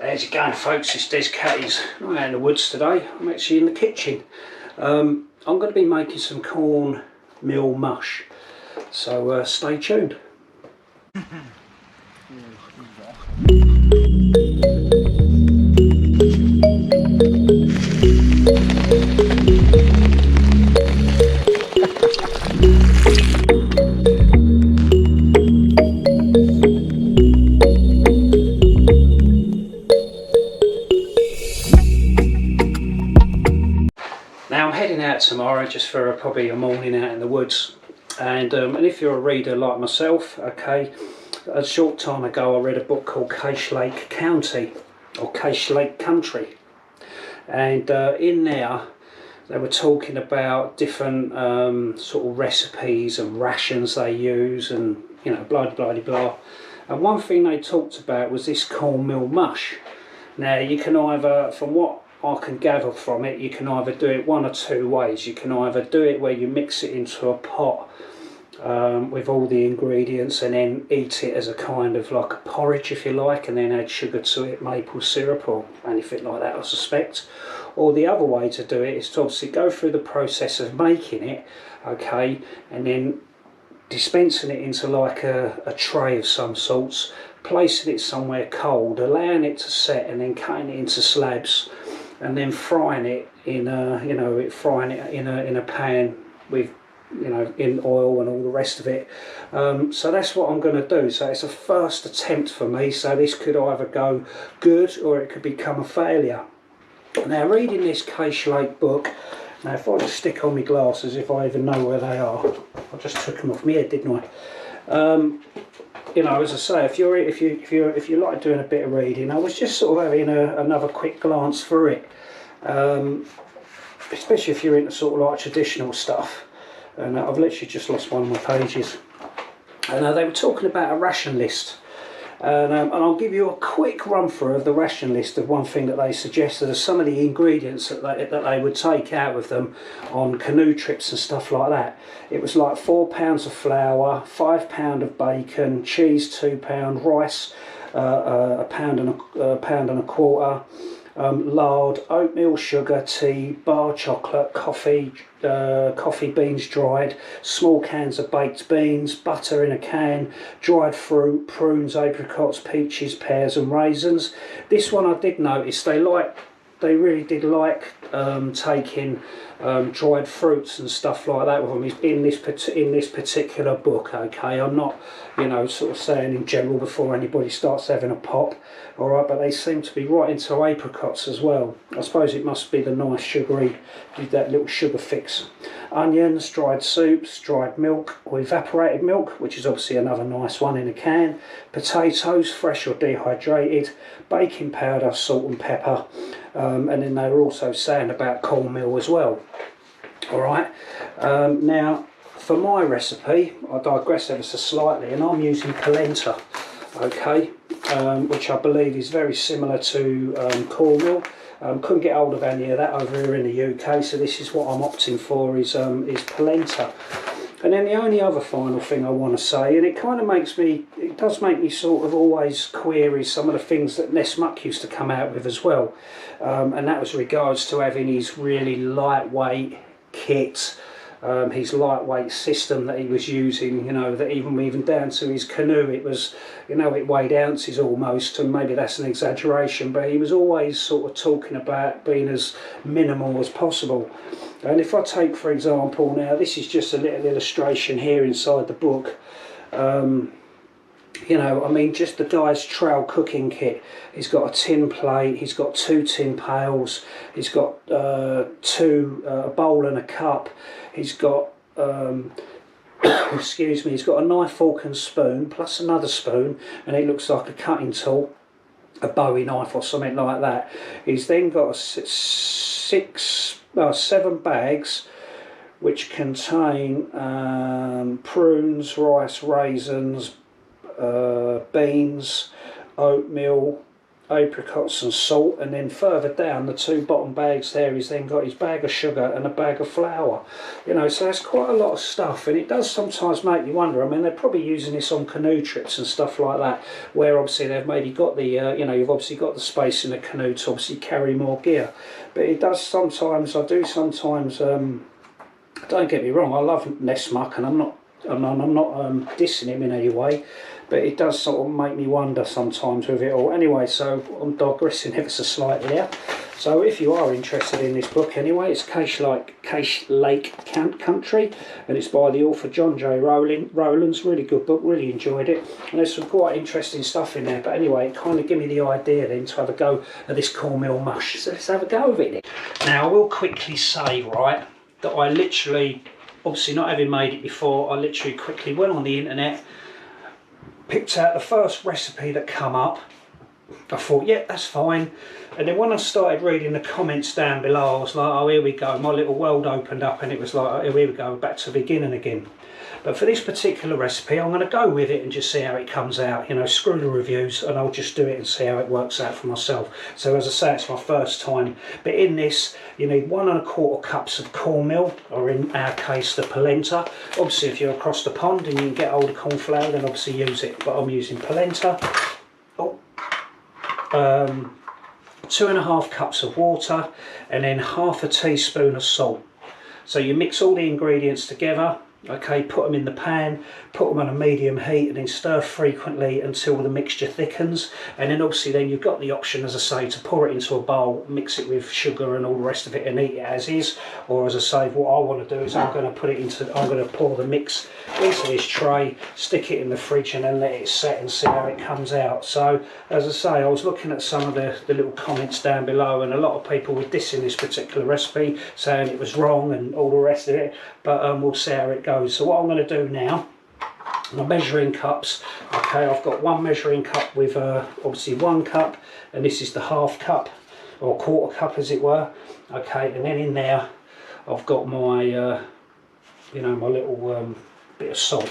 There's it going, folks. It's Des Cattys. I'm out in the woods today. I'm actually in the kitchen. I'm going to be making some cornmeal mush, so stay tuned. Now I'm heading out tomorrow just for probably a morning out in the woods, and if you're a reader like myself, okay, a short time ago I read a book called Cattys County or Cattys Country, and in there they were talking about different sort of recipes and rations they use, and you know, blah blah blah. And one thing they talked about was this cornmeal mush. Now you can either, from what I can gather from it, you can either do it one or two ways. You can either do it where you mix it into a pot with all the ingredients and then eat it as a kind of like a porridge, if you like, and then add sugar to it, maple syrup or anything like that, I suspect. Or the other way to do it is to obviously go through the process of making it, okay, and then dispensing it into like a tray of some sorts, placing it somewhere cold, allowing it to set, and then cutting it into slabs, and then frying it in in a pan with, you know, in oil and all the rest of it. So that's what I'm going to do. So it's a first attempt for me, so this could either go good or it could become a failure. Now, reading this Cattys book, now if I just stick on my glasses, if I even know where they are, I just took them off my head, didn't I? You know, as I say, if you like doing a bit of reading, I was just sort of having another quick glance through it, especially if you're into sort of like traditional stuff. And I've literally just lost one of my pages. And they were talking about a ration list, and I'll give you a quick run through of the ration list of one thing that they suggested as some of the ingredients that they would take out with them on canoe trips and stuff like that. It was like 4 pounds of flour, 5 pounds of bacon, cheese 2 pounds, rice a pound and a quarter, lard, oatmeal, sugar, tea, bar chocolate, coffee beans dried, small cans of baked beans, butter in a can, dried fruit, prunes, apricots, peaches, pears and raisins. This one I did notice they really did like taking dried fruits and stuff like that with them in this particular book. Okay, I'm not, you know, sort of saying in general before anybody starts having a pop, all right, but they seem to be right into apricots as well. I suppose it must be the nice sugary, that little sugar fix. Onions, dried soups, dried milk or evaporated milk, which is obviously another nice one in a can. Potatoes, fresh or dehydrated. Baking powder, salt and pepper. And then they were also saying about cornmeal as well. Alright, now for my recipe, I digress ever so slightly, and I'm using polenta, okay, which I believe is very similar to cornmeal. Couldn't get hold of any of that over here in the UK, so this is what I'm opting for, is polenta. And then the only other final thing I want to say, and it kind of does make me sort of always query some of the things that Ness Muck used to come out with as well, and that was regards to having his really lightweight kit, his lightweight system that he was using, you know, that even down to his canoe, it was, you know, it weighed ounces almost, and maybe that's an exaggeration, but he was always sort of talking about being as minimal as possible. And if I take, for example, now this is just a little illustration here inside the book, you know, I mean, just the guy's trail cooking kit. He's got a tin plate, he's got 2 tin pails, he's got a bowl and a cup, he's got, excuse me, he's got a knife, fork and spoon, plus another spoon, and it looks like a cutting tool, a Bowie knife or something like that. He's then got 7 bags which contain prunes, rice, raisins, beans, oatmeal, apricots and salt, and then further down the 2 bottom bags there he's then got his bag of sugar and a bag of flour. You know, so that's quite a lot of stuff, and it does sometimes make you wonder. I mean, they're probably using this on canoe trips and stuff like that, where obviously they've maybe got the you know, you've obviously got the space in the canoe to obviously carry more gear. But it does sometimes, I do sometimes, don't get me wrong, I love Nessmuck, and I'm not dissing him in any way, but it does sort of make me wonder sometimes with it all. Anyway, so I'm digressing ever so slightly there. So if you are interested in this book anyway, it's Cache Lake Country, and it's by the author John J. Rowlands. Really good book, really enjoyed it, and there's some quite interesting stuff in there. But anyway, it kind of gave me the idea then to have a go at this cornmeal mush, so let's have a go of it. Now I will quickly say, right, that I literally, obviously not having made it before, I literally quickly went on the internet, picked out the first recipe that come up. I thought, yeah, that's fine. And then when I started reading the comments down below, I was like, oh, here we go. My little world opened up, and it was like, oh, here we go, back to the beginning again. But for this particular recipe, I'm going to go with it and just see how it comes out. You know, screw the reviews, and I'll just do it and see how it works out for myself. So as I say, it's my first time. But in this, you need 1 1/4 cups of cornmeal, or in our case, the polenta. Obviously, if you're across the pond and you can get hold of corn flour, then obviously use it. But I'm using polenta. Oh. 2 1/2 cups of water, and then 1/2 teaspoon of salt. So you mix all the ingredients together. Okay, put them in the pan, put them on a medium heat, and then stir frequently until the mixture thickens. And then obviously then you've got the option, as I say, to pour it into a bowl, mix it with sugar and all the rest of it, and eat it as is. Or as I say, what I want to do is I'm going to pour the mix into this tray, stick it in the fridge, and then let it set and see how it comes out. So as I say, I was looking at some of the little comments down below, and a lot of people were dissing this particular recipe, saying it was wrong and all the rest of it. But we'll see how it goes. So what I'm going to do now, my measuring cups. Okay, I've got 1 measuring cup with obviously 1 cup, and this is the 1/2 cup, or 1/4 cup as it were. Okay, and then in there I've got my you know, my little bit of salt.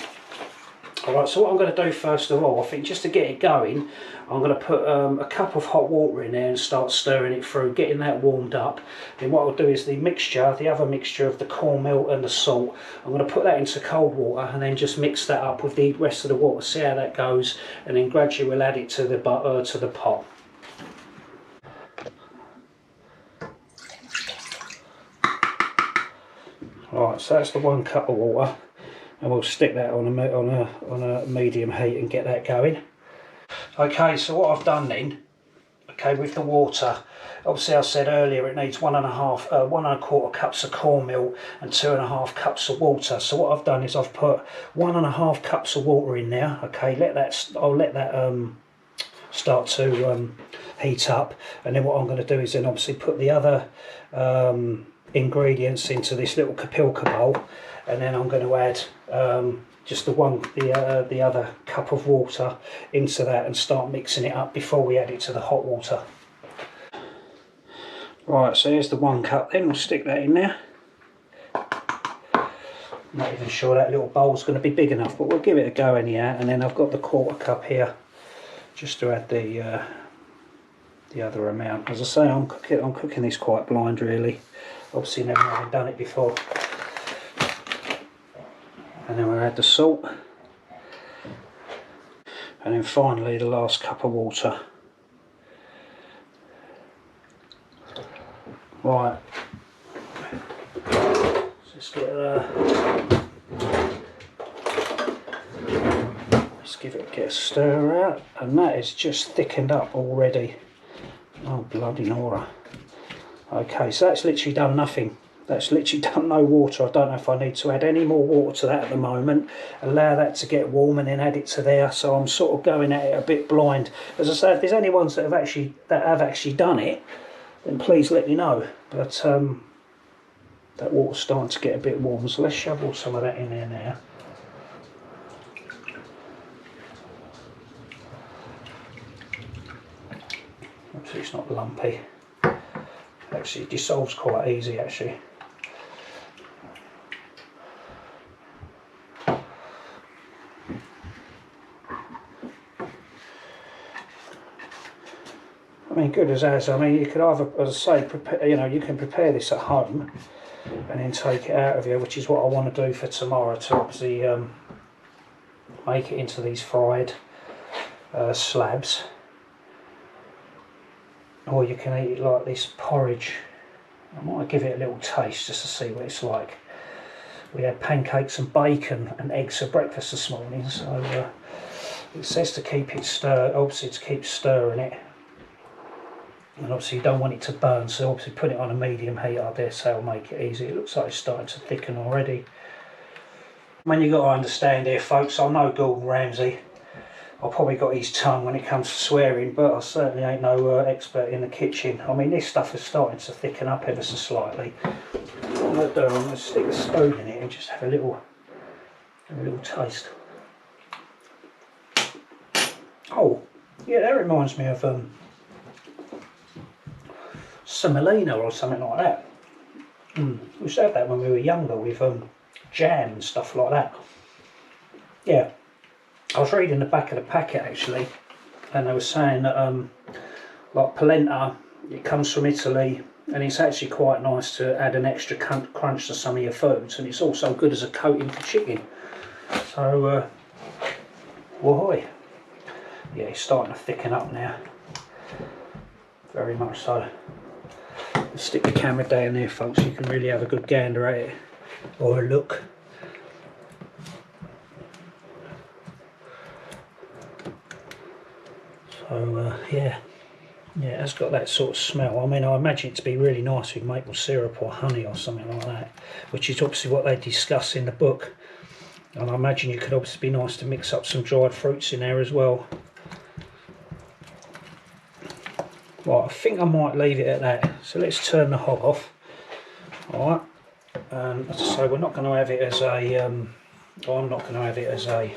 Alright, so what I'm going to do first of all, I think just to get it going, I'm going to put a cup of hot water in there and start stirring it through, getting that warmed up. Then what I'll do is the other mixture of the cornmeal and the salt, I'm going to put that into cold water and then just mix that up with the rest of the water, see how that goes, and then gradually we'll add it to the pot. Alright, so that's the 1 cup of water, and we'll stick that on a medium heat and get that going. Okay, so what I've done then, okay, with the water, obviously I said earlier it needs 1 1/4 cups of cornmeal and 2 1/2 cups of water. So what I've done is I've put 1 1/2 cups of water in there. Okay, I'll let that start to heat up, and then what I'm going to do is then obviously put the other ingredients into this little kapilka bowl, and then I'm going to add just the other cup of water into that and start mixing it up before we add it to the hot water. Right, so here's the 1 cup then, we'll stick that in there. I'm not even sure that little bowl's going to be big enough, but we'll give it a go anyhow. And then I've got the 1/4 cup here just to add the other amount. As I say, I'm cooking this quite blind really, obviously never having done it before. And then we'll add the salt, and then finally the last cup of water. Right, so let's give it a stir out, and that is just thickened up already. Oh bloody Nora. Okay, so that's literally done nothing. That's literally done no water. I don't know if I need to add any more water to that at the moment. Allow that to get warm and then add it to there. So I'm sort of going at it a bit blind. As I say, if there's anyone that have actually done it, then please let me know. But that water's starting to get a bit warm, so let's shovel some of that in there now. Obviously it's not lumpy. Actually it dissolves quite easy actually. I mean, good as. I mean, you could either, as I say, prepare, you know, you can prepare this at home and then take it out of here, which is what I want to do for tomorrow, to obviously make it into these fried slabs. Or you can eat it like this porridge. I might give it a little taste just to see what it's like. We had pancakes and bacon and eggs for breakfast this morning, so it says to keep it stirred, obviously to keep stirring it. And obviously you don't want it to burn, so obviously put it on a medium heat. I dare say will make it easy. It looks like it's starting to thicken already. I mean, you've got to understand here, folks, I know Gordon Ramsay. I've probably got his tongue when it comes to swearing, but I certainly ain't no expert in the kitchen. I mean, this stuff is starting to thicken up ever so slightly. What I'm going to do, I'm going to stick a spoon in it and just have a little taste. Oh, yeah, that reminds me of semolina or something like that. We used to have that when we were younger with jam and stuff like that. Yeah. I was reading the back of the packet actually, and they were saying that like polenta, it comes from Italy, and it's actually quite nice to add an extra crunch to some of your foods, and it's also good as a coating for chicken. So, whoa, yeah, it's starting to thicken up now, very much so. Let's stick the camera down there, folks, so you can really have a good gander at it, or a look. So yeah, it has got that sort of smell. I mean, I imagine it to be really nice with maple syrup or honey or something like that, which is obviously what they discuss in the book. And I imagine you could obviously be nice to mix up some dried fruits in there as well. Right, I think I might leave it at that. So let's turn the hob off. Alright, as I say, we're not going to have it as a, I'm not going to have it as a,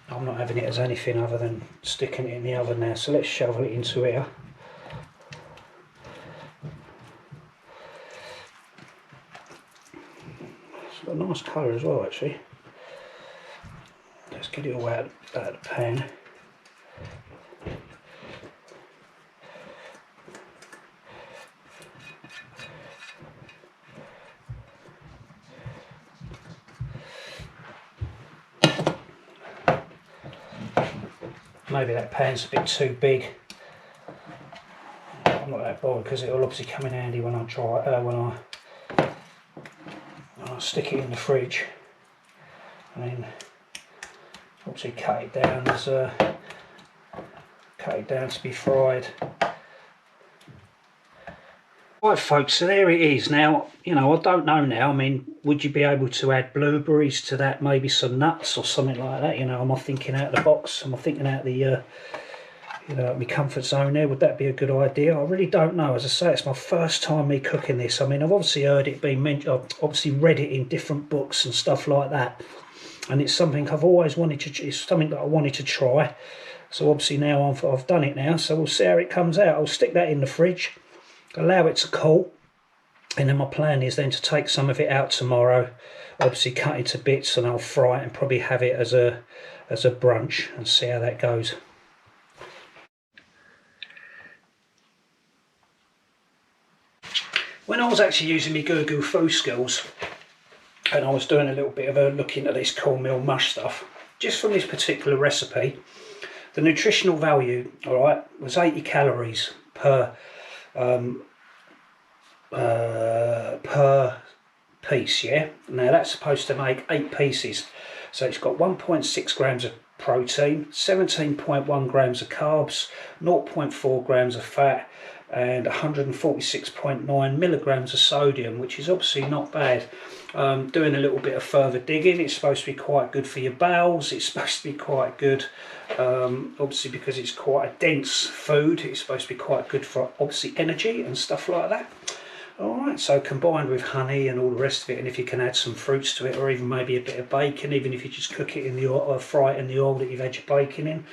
I'm not having it as anything other than sticking it in the oven now. So let's shovel it into here. It's got a nice colour as well, actually. Let's get it all out of the pan. Maybe that pan's a bit too big. I'm not that bothered because it'll obviously come in handy when I when I stick it in the fridge, and then obviously cut it down to be fried. Right, folks, so there it is. Now, you know, I don't know now. I mean, would you be able to add blueberries to that? Maybe some nuts or something like that. You know, am I thinking out of the box? Am I thinking out the, you know, my comfort zone there? Would that be a good idea? I really don't know. As I say, it's my first time me cooking this. I mean, I've obviously heard it being mentioned. I've obviously read it in different books and stuff like that. And it's something I've always wanted to. It's something that I wanted to try. So obviously now I've done it now. So we'll see how it comes out. I'll stick that in the fridge, allow it to cool, and then my plan is then to take some of it out tomorrow, obviously cut into bits, and I'll fry it and probably have it as a brunch and see how that goes. When I was actually using my Google food skills and I was doing a little bit of a look into this cornmeal mush stuff, just from this particular recipe, the nutritional value, all right, was 80 calories per piece. Yeah, now that's supposed to make 8 pieces, so it's got 1.6 grams of protein, 17.1 grams of carbs, 0.4 grams of fat, and 146.9 milligrams of sodium, which is obviously not bad. Doing a little bit of further digging, it's supposed to be quite good for your bowels. It's supposed to be quite good, obviously because it's quite a dense food. It's supposed to be quite good for obviously energy and stuff like that. Alright, so combined with honey and all the rest of it, and if you can add some fruits to it, or even maybe a bit of bacon, even if you just cook it in the oil or fry it in the oil that you've had your bacon in,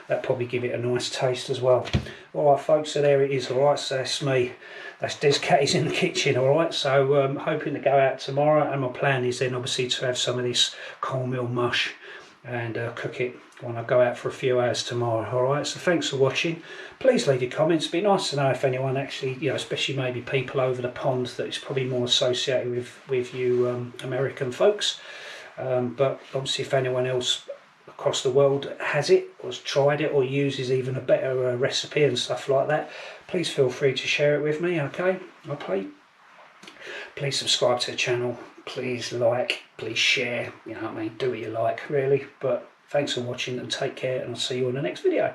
that'll probably give it a nice taste as well. Alright folks, so there it is. Alright, so that's me. That's Des Cattys in the kitchen. Alright, so hoping to go out tomorrow, and my plan is then obviously to have some of this cornmeal mush and cook it when I go out for a few hours tomorrow. Alright, so thanks for watching. Please leave your comments. It'd be nice to know if anyone actually, you know, especially maybe people over the pond that is probably more associated with you American folks. But obviously if anyone else across the world has it, or has tried it, or uses even a better recipe and stuff like that, please feel free to share it with me, okay? Please subscribe to the channel, please like, please share, you know what I mean, do what you like really. But thanks for watching and take care, and I'll see you in the next video.